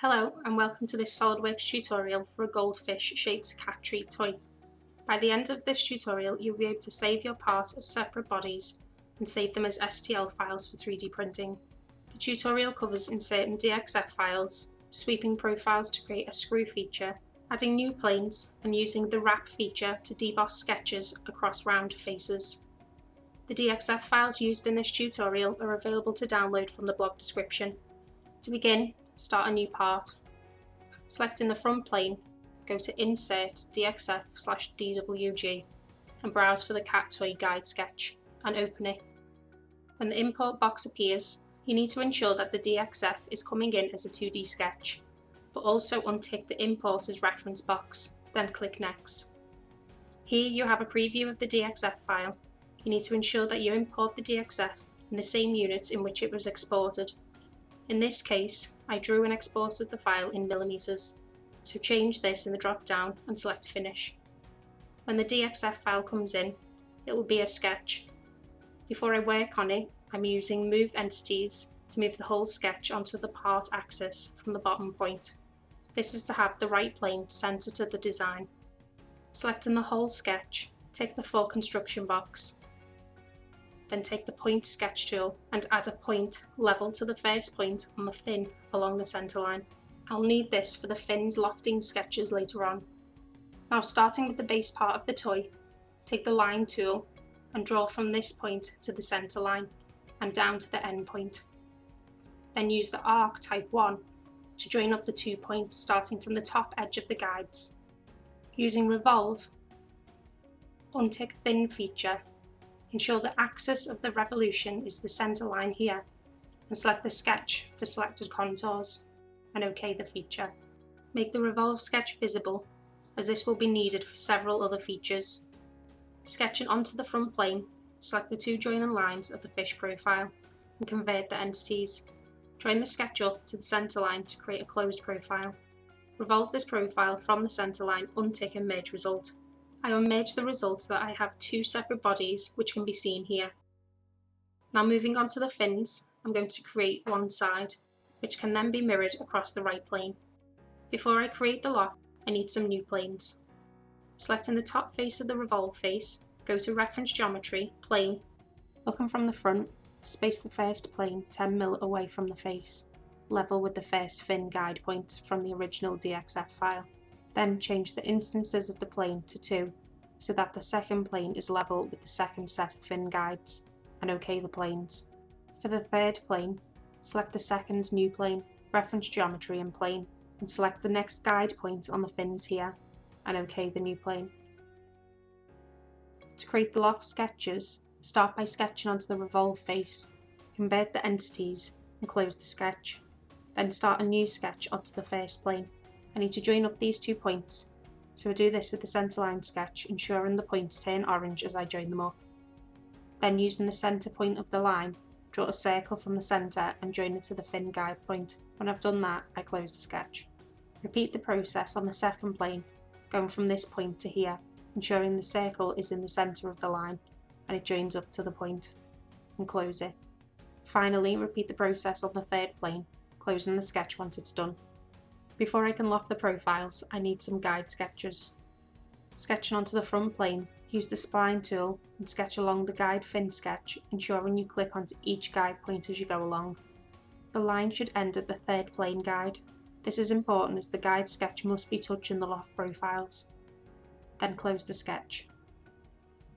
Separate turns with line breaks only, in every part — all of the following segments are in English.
Hello and welcome to this Solidworks tutorial for a goldfish shaped cat treat toy. By the end of this tutorial you'll be able to save your part as separate bodies and save them as STL files for 3D printing. The tutorial covers inserting DXF files, sweeping profiles to create a screw feature, adding new planes and using the wrap feature to deboss sketches across round faces. The DXF files used in this tutorial are available to download from the blog description. To begin, start a new part. Selecting the front plane, go to Insert DXF/DWG and browse for the cat toy guide sketch and open it. When the import box appears, you need to ensure that the DXF is coming in as a 2D sketch, but also untick the Import as Reference box, then click Next. Here you have a preview of the DXF file. You need to ensure that you import the DXF in the same units in which it was exported. In this case, I drew and exported the file in millimeters, so change this in the drop down and select Finish. When the DXF file comes in, it will be a sketch. Before I work on it, I'm using Move Entities to move the whole sketch onto the part axis from the bottom point. This is to have the right plane centered to the design. Selecting the whole sketch, take the For Construction box. Then take the Point Sketch tool and add a point level to the first point on the fin along the centre line. I'll need this for the fin's lofting sketches later on. Now, starting with the base part of the toy, take the Line tool and draw from this point to the centre line and down to the end point. Then use the Arc Type 1 to join up the 2 points starting from the top edge of the guides. Using Revolve, untick Thin feature. Ensure the axis of the revolution is the centre line here, and select the sketch for selected contours, and OK the feature. Make the revolve sketch visible, as this will be needed for several other features. Sketching onto the front plane, select the 2 joining lines of the fish profile, and convert the entities. Join the sketch up to the centre line to create a closed profile. Revolve this profile from the centre line, untick and merge result. I will merge the result so that I have 2 separate bodies, which can be seen here. Now moving on to the fins, I'm going to create one side, which can then be mirrored across the right plane. Before I create the loft, I need some new planes. Selecting the top face of the revolve face, go to Reference Geometry, Plane. Looking from the front, space the first plane 10 mm away from the face, level with the first fin guide point from the original DXF file. Then change the instances of the plane to 2, so that the second plane is level with the second set of fin guides, and OK the planes. For the third plane, select the second new plane, Reference Geometry and Plane, and select the next guide point on the fins here, and OK the new plane. To create the loft sketches, start by sketching onto the revolve face, convert the entities, and close the sketch. Then start a new sketch onto the first plane. I need to join up these 2 points, so I do this with the centerline sketch, ensuring the points turn orange as I join them up. Then using the centre point of the line, draw a circle from the centre and join it to the fin guide point. When I've done that, I close the sketch. Repeat the process on the second plane, going from this point to here, ensuring the circle is in the centre of the line and it joins up to the point, and close it. Finally, repeat the process on the third plane, closing the sketch once it's done. Before I can loft the profiles, I need some guide sketches. Sketching onto the front plane, use the Spline tool and sketch along the guide fin sketch, ensuring you click onto each guide point as you go along. The line should end at the third plane guide. This is important as the guide sketch must be touching the loft profiles. Then close the sketch.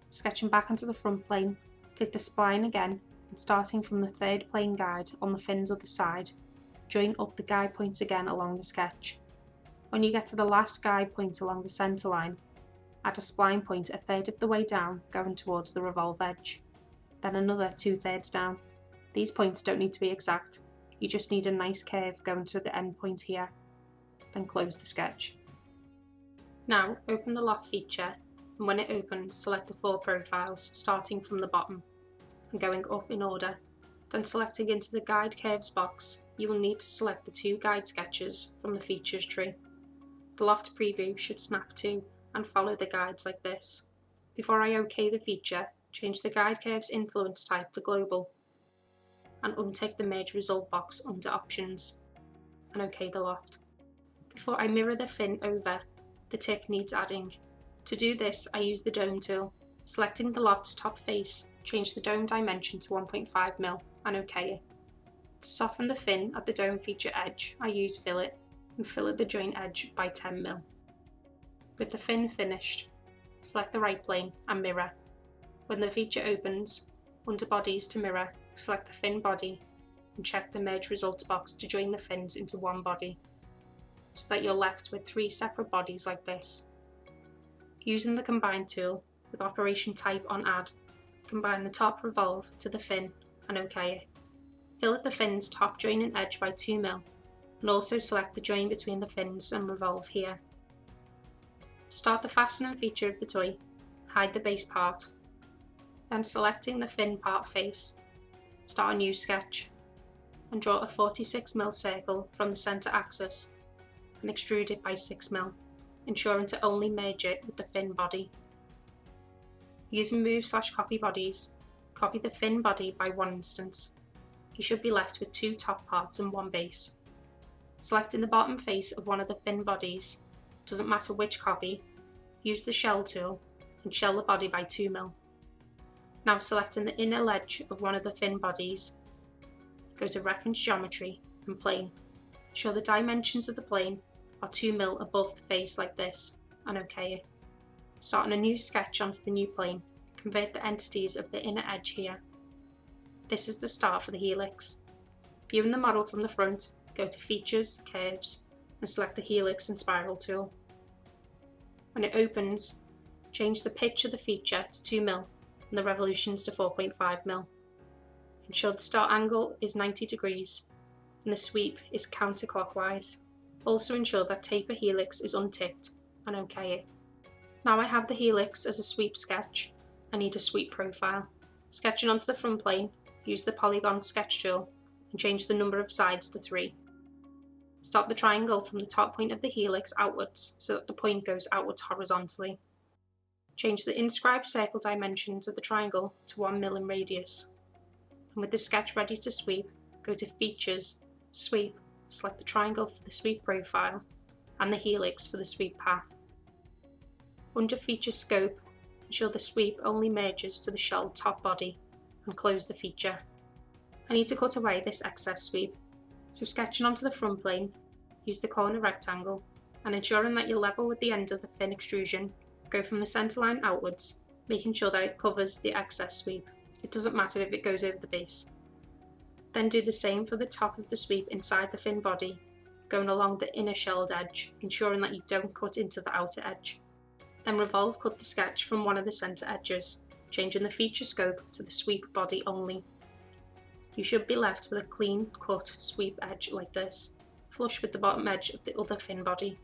Sketching back onto the front plane, take the spline again and starting from the third plane guide on the fin's other side, join up the guide points again along the sketch. When you get to the last guide point along the centre line, add a spline point a third of the way down going towards the revolve edge, then another 2/3 down. These points don't need to be exact, you just need a nice curve going to the end point here, then close the sketch. Now open the loft feature, and when it opens select the 4 profiles starting from the bottom and going up in order. Then selecting into the Guide Curves box, you will need to select the 2 guide sketches from the features tree. The loft preview should snap to and follow the guides like this. Before I OK the feature, change the Guide Curves influence type to Global and untick the Merge Result box under Options. and OK the loft. Before I mirror the fin over, the tip needs adding. To do this, I use the dome tool. Selecting the loft's top face, change the dome dimension to 1.5mm and OK it. To soften the fin at the dome feature edge, I use fillet and fillet the joint edge by 10mm. With the fin finished, select the right plane and mirror. When the feature opens, under bodies to mirror, select the fin body and check the merge results box to join the fins into one body, so that you're left with 3 separate bodies like this. Using the combine tool with operation type on add, combine the top revolve to the fin and OK it. Fillet the fin's top join and edge by 2mm and also select the join between the fins and revolve here. Start the fastening feature of the toy, hide the base part. Then selecting the fin part face, start a new sketch and draw a 46mm circle from the centre axis and extrude it by 6mm, ensuring to only merge it with the fin body. Using move/copy bodies, copy the fin body by 1 instance. You should be left with 2 top parts and 1 base. Selecting the bottom face of one of the fin bodies, doesn't matter which copy, use the shell tool and shell the body by 2mm. Now selecting the inner ledge of one of the fin bodies, go to Reference Geometry and Plane. Show the dimensions of the plane are 2mm above the face like this, and OK it. Starting a new sketch onto the new plane, convert the entities of the inner edge here. This is the start for the helix. Viewing the model from the front, go to Features, Curves, and select the Helix and Spiral tool. When it opens, change the pitch of the feature to 2mm and the revolutions to 4.5mm. Ensure the start angle is 90 degrees and the sweep is counterclockwise. Also ensure that taper helix is unticked and OK it. Now I have the helix as a sweep sketch, I need a sweep profile. Sketching onto the front plane, use the polygon sketch tool and change the number of sides to 3. Start the triangle from the top point of the helix outwards so that the point goes outwards horizontally. Change the inscribed circle dimensions of the triangle to 1mm in radius. And with the sketch ready to sweep, go to Features, Sweep, select the triangle for the sweep profile and the helix for the sweep path. Under Feature Scope, ensure the sweep only merges to the shell top body and close the feature. I need to cut away this excess sweep, so sketching onto the front plane, use the corner rectangle and ensuring that you're level with the end of the fin extrusion, go from the centre line outwards, making sure that it covers the excess sweep. It doesn't matter if it goes over the base. Then do the same for the top of the sweep inside the fin body, going along the inner shelled edge, ensuring that you don't cut into the outer edge. Then revolve cut the sketch from one of the centre edges, changing the feature scope to the sweep body only. You should be left with a clean cut sweep edge like this, flush with the bottom edge of the other fin body.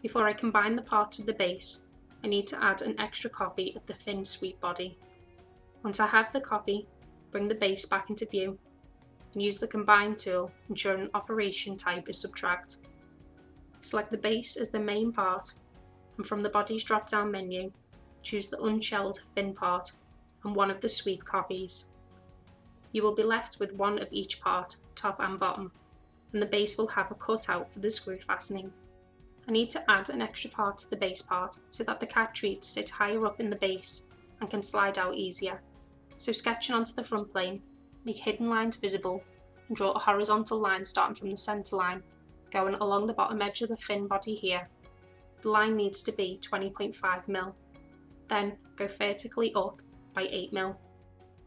Before I combine the parts with the base, I need to add an extra copy of the fin sweep body. Once I have the copy, bring the base back into view and use the combine tool, ensuring operation type is subtract. Select the base as the main part and from the body's drop down menu, choose the unshelled fin part and one of the sweep copies. You will be left with one of each part, top and bottom, and the base will have a cutout for the screw fastening. I need to add an extra part to the base part so that the cat treats sit higher up in the base and can slide out easier. So sketching onto the front plane, make hidden lines visible and draw a horizontal line starting from the centre line, going along the bottom edge of the fin body here. The line needs to be 20.5mm. Then go vertically up by 8mm.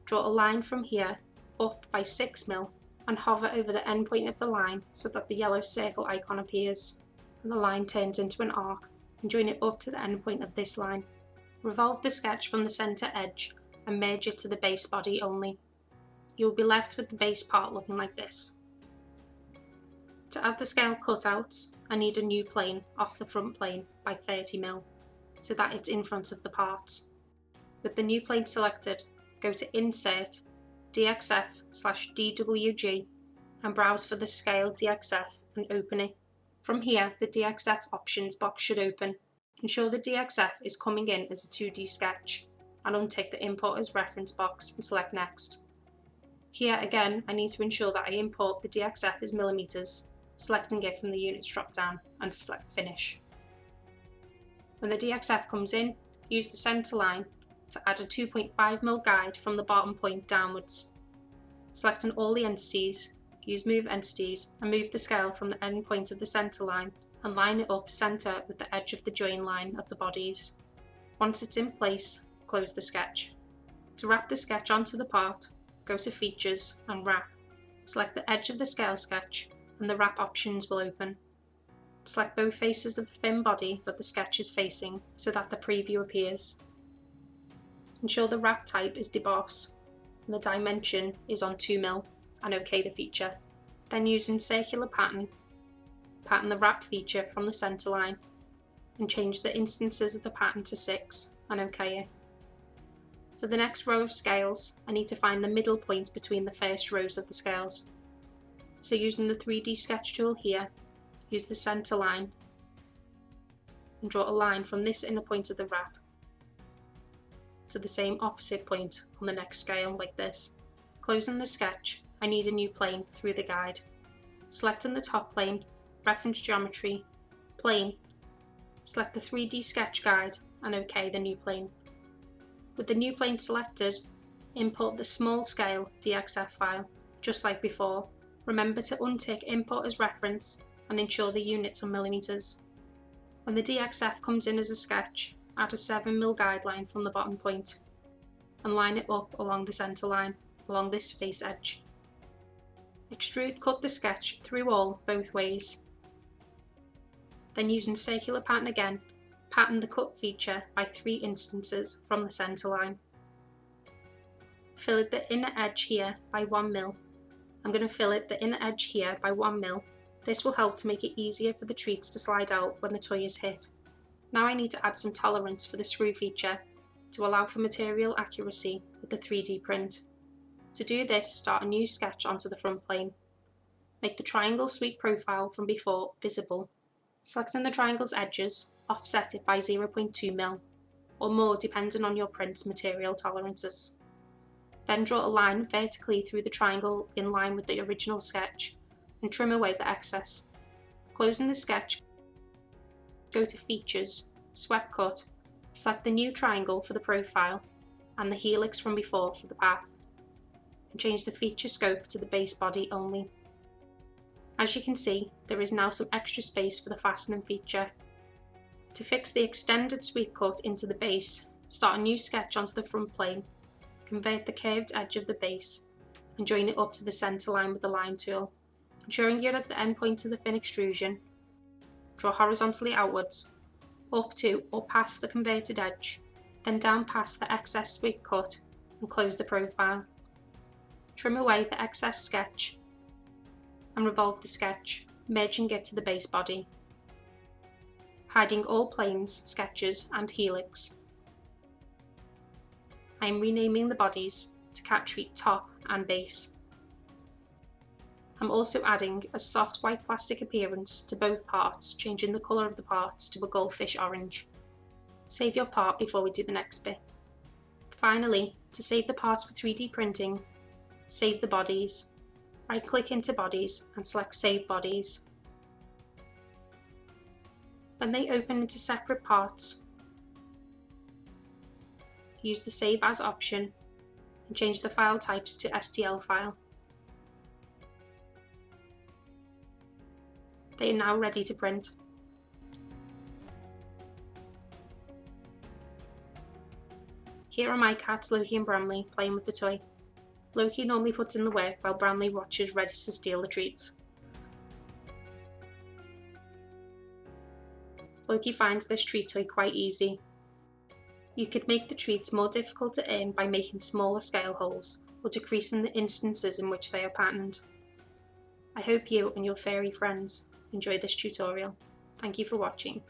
Draw a line from here up by 6mm and hover over the end point of the line so that the yellow circle icon appears and the line turns into an arc, and join it up to the end point of this line. Revolve the sketch from the centre edge and merge it to the base body only. You will be left with the base part looking like this. To add the scale cutouts, I need a new plane off the front plane by 30mm so that it's in front of the parts. With the new plane selected, go to Insert, DXF/DWG and browse for the scale DXF and open it. From here, the DXF options box should open. Ensure the DXF is coming in as a 2D sketch and untick the Import as Reference box and select Next. Here again, I need to ensure that I import the DXF as millimetres selecting it from the Units drop down and select Finish. When the DXF comes in, use the centre line to add a 2.5mm guide from the bottom point downwards. Selecting all the entities, use Move Entities and move the scale from the end point of the centre line and line it up centre with the edge of the join line of the bodies. Once it's in place, close the sketch. To wrap the sketch onto the part, go to Features and Wrap. Select the edge of the scale sketch and the wrap options will open. Select both faces of the fin body that the sketch is facing so that the preview appears. Ensure the wrap type is deboss and the dimension is on 2mm and OK the feature. Then using circular pattern the wrap feature from the centre line and change the instances of the pattern to 6 and OK it. For the next row of scales, I need to find the middle point between the first rows of the scales. So using the 3D sketch tool here, use the centre line and draw a line from this inner point of the wrap to the same opposite point on the next scale like this. Closing the sketch, I need a new plane through the guide. Selecting the top plane, reference geometry, plane, select the 3D sketch guide and OK the new plane. With the new plane selected, import the small scale DXF file, just like before. Remember to untick Import as Reference and ensure the units are millimeters. When the DXF comes in as a sketch, add a 7mm guideline from the bottom point and line it up along the centre line, along this face edge. Extrude cut the sketch through all both ways. Then using circular pattern again, pattern the cut feature by 3 instances from the centre line. Fillet the inner edge here by 1mm. I'm going to fillet the inner edge here by 1mm. This will help to make it easier for the treats to slide out when the toy is hit. Now I need to add some tolerance for the screw feature to allow for material accuracy with the 3D print. To do this, start a new sketch onto the front plane. Make the triangle sweep profile from before visible. Selecting the triangle's edges, offset it by 0.2mm, or more depending on your print's material tolerances. Then draw a line vertically through the triangle in line with the original sketch, and trim away the excess. Closing the sketch, go to Features, Swept Cut, select the new triangle for the profile, and the helix from before for the path, and change the feature scope to the base body only. As you can see, there is now some extra space for the fastening feature. To fix the extended sweep cut into the base, start a new sketch onto the front plane, convert the curved edge of the base, and join it up to the centre line with the line tool. Ensuring you're at the end point of the fin extrusion, draw horizontally outwards, up to or past the converted edge, then down past the excess sweep cut and close the profile. Trim away the excess sketch and revolve the sketch, merging it to the base body, hiding all planes, sketches and helix. I am renaming the bodies to Cat Treat Top and Base. I'm also adding a soft white plastic appearance to both parts, changing the colour of the parts to a goldfish orange. Save your part before we do the next bit. Finally, to save the parts for 3D printing, save the bodies. Right-click into Bodies and select Save Bodies. When they open into separate parts, use the Save As option and change the file types to STL file. They are now ready to print. Here are my cats Loki and Bramley playing with the toy. Loki normally puts in the work while Bramley watches ready to steal the treats. Loki finds this treat toy quite easy. You could make the treats more difficult to earn by making smaller scale holes or decreasing the instances in which they are patterned. I hope you and your furry friends enjoy this tutorial. Thank you for watching.